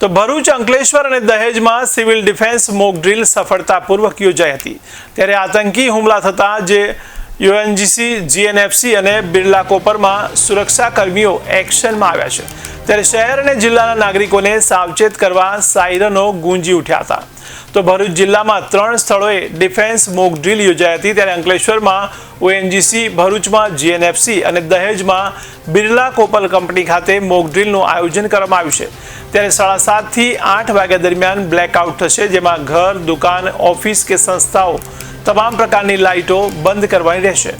તો ભરૂચ, અંકલેશ્વર અને દહેજમાં civil defence mock drill સફળતાપૂર્વક યોજાઈ હતી। ત્યારે આતંકી હુમલા થતાં જે યુએનજીસી, જીએનએફસી અને બિરલા કોપરમાં સુરક્ષાકર્મીઓ એક્શનમાં આવ્યા છે। ત્યારે શહેર અને જિલ્લાના નાગરિકોને સાવચેત કરવા સાયરનો ગુંજી ઉઠ્યા હતા। તો ભરૂચ જિલ્લામાં 3 સ્થળોએ ડિફેન્સ મોક ડ્રીલ યોજાઈ હતી। ત્યારે અંકલેશ્વરમાં ઓએનજીસી, ભરૂચમાં જીએનએફસી અને દહેજમાં બિરલા કોપર કંપની ખાતે મોક ડ્રીલનું આયોજન કરવામાં આવ્યું છે। ત્યારે 7:30 થી 8 વાગ્યા દરમિયાન બ્લેકઆઉટ થશે, જેમાં ઘર, દુકાન, ઓફિસ કે સંસ્થાઓ તમામ પ્રકારની લાઇટો બંધ કરવાની રહેશે।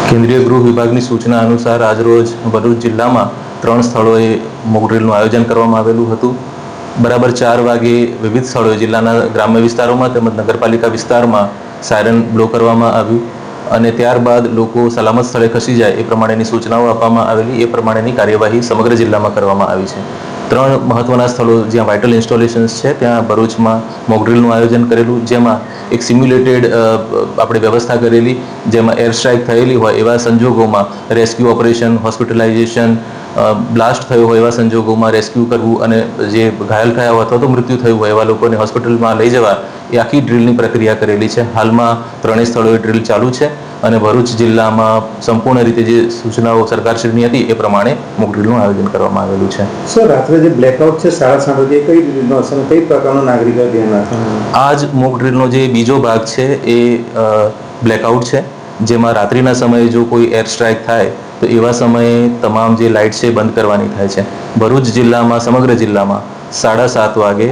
કેન્દ્રીય ગૃહ વિભાગની સૂચના અનુસાર આજરોજ ભરૂચ જિલ્લામાં 3 સ્થળોએ મોક ડ્રીલનું આયોજન કરવામાં આવેલું હતું। બરાબર 4 વાગે વિવિધ સ્થળોએ જિલ્લાના ગ્રામ્ય વિસ્તારોમાં તેમજ નગરપાલિકા વિસ્તારમાં સાયરન બ્લો કરવામાં આવ્યું અને ત્યારબાદ લોકો સલામત સ્થળે ખસી જાય એ પ્રમાણેની સૂચનાઓ આપવામાં આવેલી। એ પ્રમાણેની કાર્યવાહી સમગ્ર જિલ્લામાં કરવામાં આવી છે। 3 મહત્વના સ્થળો જ્યાં વાઇટલ ઇન્સ્ટોલેશન્સ છે ત્યાં ભરૂચમાં મોક ડ્રીલનું આયોજન કરેલું, જેમાં એક સિમ્યુલેટેડ આપણે વ્યવસ્થા કરેલી, જેમાં એર સ્ટ્રાઇક થયેલી હોય એવા સંજોગોમાં રેસ્ક્યુ ઓપરેશન, હોસ્પિટલાઇઝેશન, બ્લાસ્ટ થયો હોય એવા સંજોગોમાં રેસ્ક્યુ કરવું અને જે ઘાયલ થયા હોય અથવા તો મૃત્યુ થયું હોય એવા લોકોને હોસ્પિટલમાં લઈ જવા એ આખી ડ્રીલની પ્રક્રિયા કરેલી છે। હાલમાં 3 સ્થળોએ ડ્રીલ ચાલુ છે અને ભરૂચ જિલ્લામાં સંપૂર્ણ રીતે જે સૂચનાઓ સરકારશ્રીની હતી એ પ્રમાણે મોક ડ્રીલનું આયોજન કરવામાં આવેલું છે। સર, રાત્રે જે બ્લેકઆઉટ છે 7:30 વાગે કઈ રીતનો હશે અને કઈ પ્રકારનો નાગરિકો ધ્યાન રાખવાનું? આ જ મોક ડ્રીલનો જે બીજો ભાગ છે એ બ્લેકઆઉટ છે, જેમાં રાત્રિના સમયે જો કોઈ એર સ્ટ્રાઇક થાય તો એવા સમયે તમામ જે લાઇટ છે બંધ કરવાની થાય છે। ભરૂચ જિલ્લામાં, સમગ્ર જિલ્લામાં 7:30 વાગે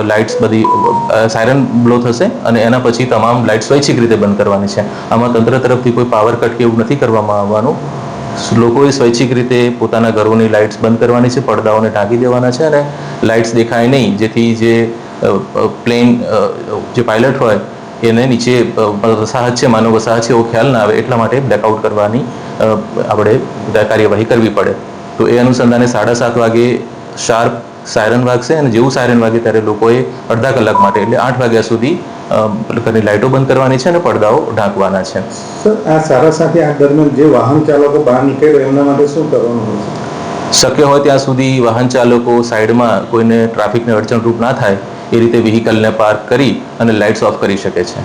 લાઇટ્સ બધી સાયરન બ્લો થશે અને એના પછી તમામ લાઇટ સ્વૈચ્છિક રીતે બંધ કરવાની છે। આમાં તંત્ર તરફથી કોઈ પાવર કટ કે એવું નથી કરવામાં આવવાનું। લોકોએ સ્વૈચ્છિક રીતે પોતાના ઘરોની લાઇટ્સ બંધ કરવાની છે, પડદાઓને ઢાંકી દેવાના છે અને લાઇટ્સ દેખાય નહીં, જેથી જે પ્લેન જે પાયલટ હોય એને નીચે વસાહત છે, માનવ વસાહત છે એવો ખ્યાલ ના આવે, એટલા માટે બ્લેકઆઉટ કરવાની આપણે કાર્યવાહી કરવી પડે। તો એ અનુસંધાને 7:30 વાગે શાર્પ સાયરન વાગશે અને જેવું સાયરન વાગે ત્યારે લોકોએ અડધા કલાક માટે એટલે 8 વાગ્યા સુધી લાઇટો બંધ કરવાની છે અને પડદાઓ ઢાંકવાના છે। સર, આ 7:30 થી 8 દરમિયાન જે વાહન ચાલકો બહાર નીકળે એમના માટે શું કરવાનું હોય છે? શક્ય હોય ત્યાં સુધી વાહન ચાલકો સાઈડમાં કોઈને ટ્રાફિકને અડચણરૂપ ના થાય એ રીતે વ્હીકલને પાર્ક કરી અને લાઇટ્સ ઓફ કરી શકે છે।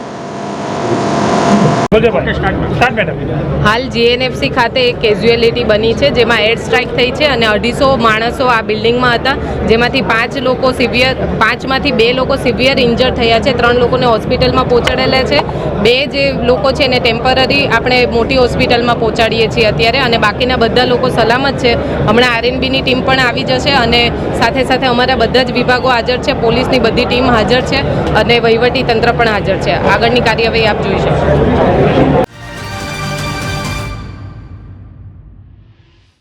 હાલ જીએનએફસી ખાતે એક કેઝ્યુઅલિટી બની છે, જેમાં એર સ્ટ્રાઇક થઈ છે અને 250 માણસો આ બિલ્ડિંગમાં હતા, જેમાંથી 5 લોકો સિવિયર, 5માંથી 2 લોકો સિવિયર ઇન્જર્ડ થયા છે। 3 લોકોને હોસ્પિટલમાં પહોંચાડેલા છે। 2 જે લોકો છે એને ટેમ્પરરી આપણે મોટી હોસ્પિટલમાં પહોંચાડીએ છીએ અત્યારે, અને બાકીના બધા લોકો સલામત છે। હમણાં આરએનબીની ટીમ પણ આવી જશે અને સાથે સાથે અમારા બધા જ વિભાગો હાજર છે, પોલીસની બધી ટીમ હાજર છે અને વહીવટી તંત્ર પણ હાજર છે। આગળની કાર્યવાહી આપ જોઈ શકો।